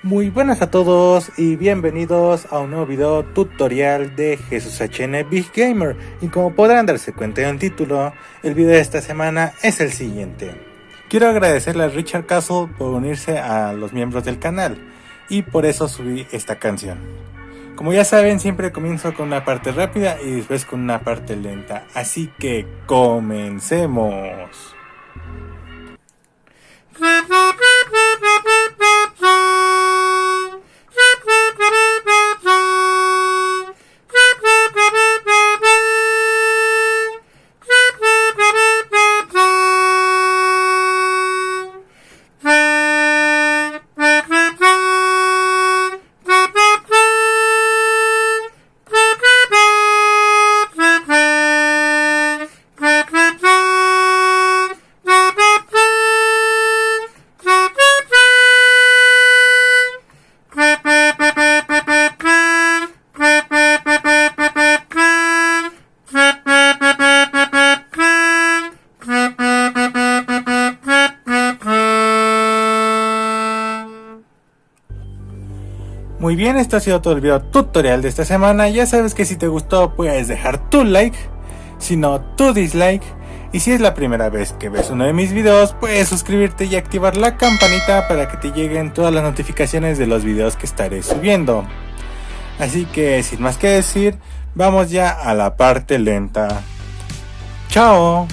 Muy buenas a todos y bienvenidos a un nuevo video tutorial de Jesús HN Big Gamer. Y como podrán darse cuenta en el título, el video de esta semana es el siguiente. Quiero agradecerle a Richard Castle por unirse a los miembros del canal y por eso subí esta canción. Como ya saben, siempre comienzo con una parte rápida y después con una parte lenta, así que comencemos. Muy bien, esto ha sido todo el video tutorial de esta semana. Ya sabes que si te gustó puedes dejar tu like, si no tu dislike. Y si es la primera vez que ves uno de mis videos, puedes suscribirte y activar la campanita para que te lleguen todas las notificaciones de los videos que estaré subiendo. Así que sin más que decir, vamos ya a la parte lenta. ¡Chao!